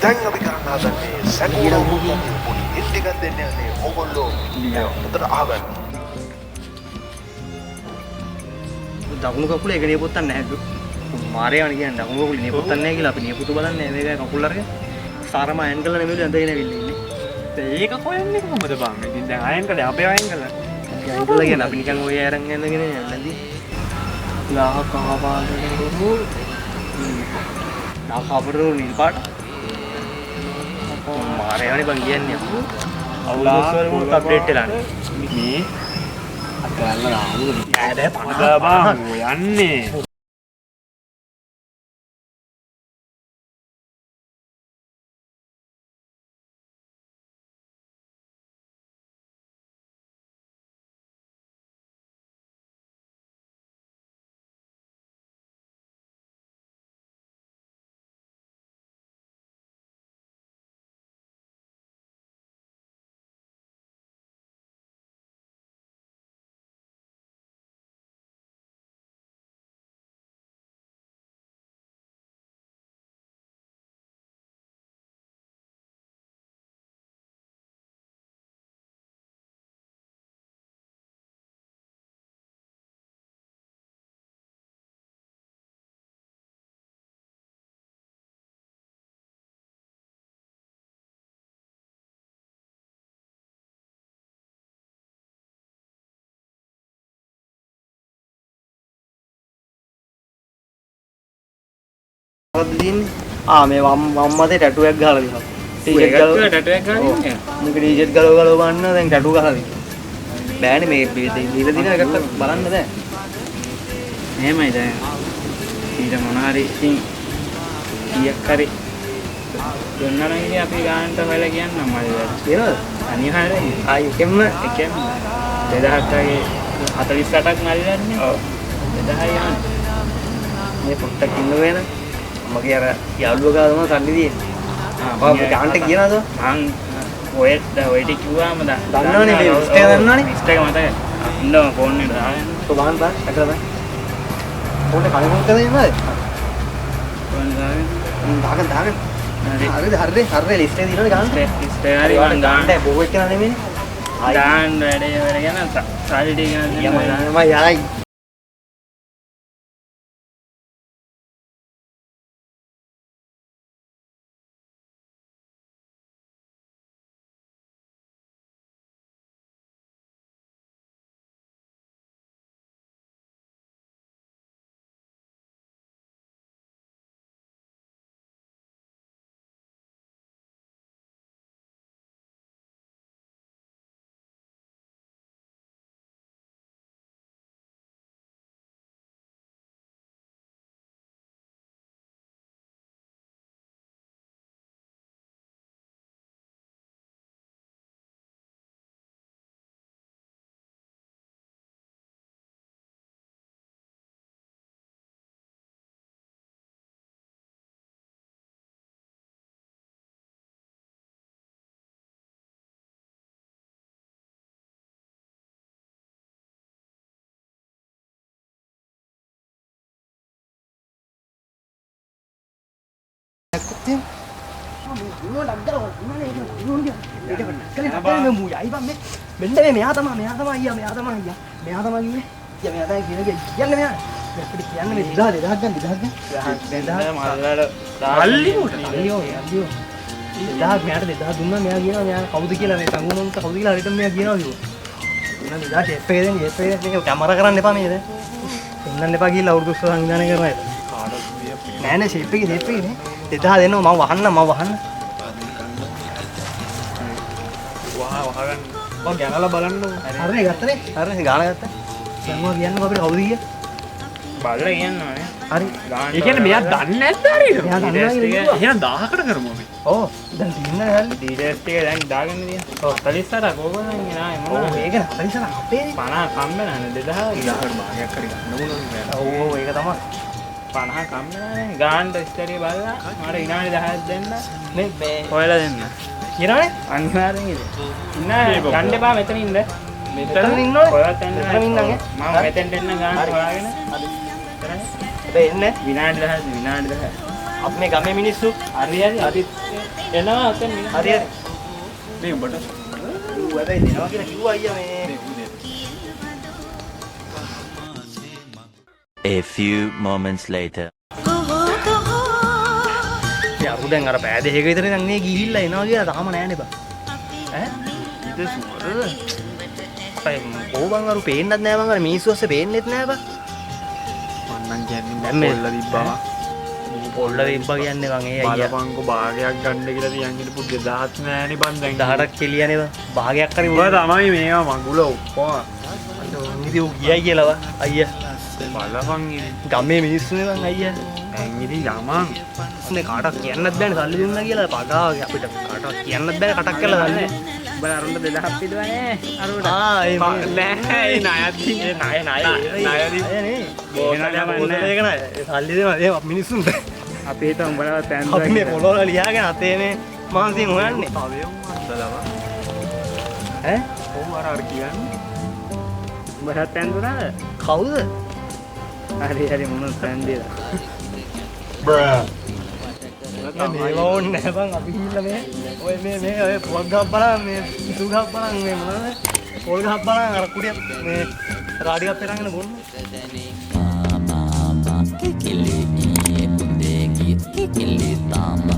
දැන් අපි කරන්න හදන්නේ සැකෝරෝ මුලින් පොඩි හිට් එකක් දෙන්න යන්නේ ඕගොල්ලෝ හොඳට අහගන්න. දකුණු කකුල එක නියපොත්තක් නැහැ. මාරයාණ කියන්නේ දකුණු කකුල නියපොත්තක් නැහැ කියලා අපි නියපොතු බලන්නේ මේක කකුල් අරගෙන සාරම අයන් කරලා නෙමෙයි ඇඳගෙන ඇවිල්ලා ඉන්නේ. ඒක කොහෙන්ද කොහමද බං? ඉතින් දැන් අයන් කළේ අපේ අයන් කළා. අයන් කළා කියන්නේ අපි නිකන් ඔය අරන් ඇඳගෙන නැන්දි. ලා කහ පාටට දුරු. නා කබරු නිල් පාට. මාරයානේ බං කියන්නේ. අවුලස්සවල මොකක් අප්ඩේට් වෙලානේ. මේ අතල්ලා ආවුද? ඈද පනද බං යන්නේ. මේ වම් මතේ ටැටු එකක් ගහලා දෙනවා. ටී-ෂර්ට් ගාලා ටැටු එකක් ගහලා ඉන්නේ. මේක ටී-ෂර්ට් ගාලා ගන්න දැන් ටැටු ගහලා දෙනවා. බෑනේ මේ දීලා දින එකක් බලන්න බෑ. එහෙමයි දැන්. ඊට මොනාරි ඉතින් කීයක් හරි දුන්නා නම් ඉතින් අපි ගානට වෙලා කියන්නම් මල්ලට. කියනවද? අනිවාර්යයෙන්. ආයි එකෙන්ම 2000ක් වගේ 48ක් මල්ලන්නේ. ඔව්. 2000 යන. මේ පොට්ටක් ඉන්න වෙන මගේ අර යාළුවා ගාව තමයි සල්ලි තියෙන්නේ. ආ ගානට කියනවද? මං ඔය ටික කිව්වම දන්නවනේ මේ ලිස්ට් එක දන්නවනේ. ලිස්ට් එක මතකයි. ඉන්නවා ෆෝන් එකට දාගෙන. කොහොමද බං? අකලා බං. ෆෝන් එක කලින් කරලා ඉන්නවද? ෆෝන් දාගෙන. දාගෙන. හරිද ලිස්ට් එක දිනවනේ ගානට. ලිස්ට් එක හරි මං ගානට බොහෝ එක නෙමෙයිනේ. දාන්න වැඩ ගැන සල්ලි ටික ගැන මම යයි. මෙයා තමයි දුන්නා මෙයා කියනවා මෙයා කවුද කියලා මේ සංගුණන්ට කවුද කියලා හරියට මෙයා කියනවා කිව්වා. එන්න 2000 ෂේප් එක දෙන්නේ ෂේප් එක මේක කැමරා කරන්න එපා මේක. එන්නන්න එපා කියලා අවුරුදු සංවිධානය කරනවා ඒක. නෑ නෑ ෂේප් එකේ නේ. 2000 දෙනවා මම වහන්න. වහගන්න. මම ගණනලා බලන්න. හරිනේ ගත්තනේ. හරිනේ ගාන ගත්තා. දැන් මම කියන්නකෝ අපිට කවුද කිය? බලලා කියන්නවනේ. හරි. ඒ කියන්නේ මෙයා දන්නේ නැද්ද හරියට? මෙයා දන්නවා කියලා. එහෙනම් 1000කට කරමු අපි. ඔව්. දැන් තියන්නේ හැල්ලි. ඩීටේල්ස් ටික දැන් දාගන්න දියා. ඔව් 48ක් ඕගොල්ලන් නායි මොනවා. ඔව් මේක 48ක් අපේ. 50 කම්බනනේ 2000 භාගයක් හරි ගන්න ඕන. ඔව් ඒක තමයි. 50 කම්බනනේ ගානට ඉස්තරිය බලලා මට විනාඩි 10ක් දෙන්න. මේ හොයලා දෙන්න. කියනවනේ අනිවාර්යෙන් ඉන්න ගන්න එපා මෙතන ඉන්න. මෙතන ඉන්නවනේ. ඔයත් එන්න. මෙතන ඉන්නන්නේ. මම මෙතෙන්ට එන්න ගාන හොයාගෙන. හරි. කරන්නේ. එන්නේ විනාඩි 10 විනාඩි 10. අපි මේ ගමේ මිනිස්සු හරි හරි අපි එනවා ඔතෙන් හරි හරි මේ උඹට ඌ හැබැයි දෙනවා කියලා කිව්වා අයියා මේ A few moments later. යාරු දැන් අර පෑ දෙකක විතර ඉඳන් මේ ගිහිල්ලා එනවා කියලා තාම නෑනේ බං ඈ ඉත සුවර අය ඕබන් අරු පේන්නත් නෑ බං අර මිනිස්සු ඇස්සේ පේන්නෙත් නෑ බං මන්නම් කියන්නේ දැන් මේ- පොල්ල තිබ්බා පොල්ල තිබ්බා කියන්නේ බං ඒ අයියා බලපංකෝ භාගයක් ගන්න කියලා තියන් ඉඳපු 2000ක් නෑනේ බං දැන් 18ක් කෙලියනේ බං භාගයක් හරි උඹ තමයි මේවා මගුල ඔක්කොම ඉතින් ඌ ගියයි කියලා බං අයියා බලපන් ඉතින් ගමේ මිනිස්සුනේ බං අයියා දැන් ඉතින් යමන් මේ කාටවත් කියන්නත් බෑනේ සල්ලි දුන්නා කියලා පගාව අපිට කාටවත් කියන්නත් බෑනේ කටක් කරලා සල්ලි උඹලා අරුන්ට 2000ක් පිටුවනේ අරුන්ට ඒ නෑ ඒ ණයත් ඒ ණය නේ ඒක නෑ සල්ලි දෙනවා ඒ මිනිස්සුන්ට අපි හිත උඹලා පෑන් අපි මේ පොළොවල ලියාගෙන අතේ මේ මාන්සියෙන් හොයන්නේ තවයන් අන්දලව ඈ ඔව් අර කියන්නේ උඹලා පෑන් දුනාද කවුද හරි හරි මොනවද පෑන් දීලා මේවා ඕනේ නැහැ බං අපි ගිහිල්ලා මේ ඔය මේ ඔය පොල් ගහක් බලන්න මේ ඉසු ගහක් බලන්න මේ මොනවද පොල් ගහක් බලන්න අර කුඩිය මේ රාඩියක් පෙරගෙන බොන්න Kikili, kikili, tama.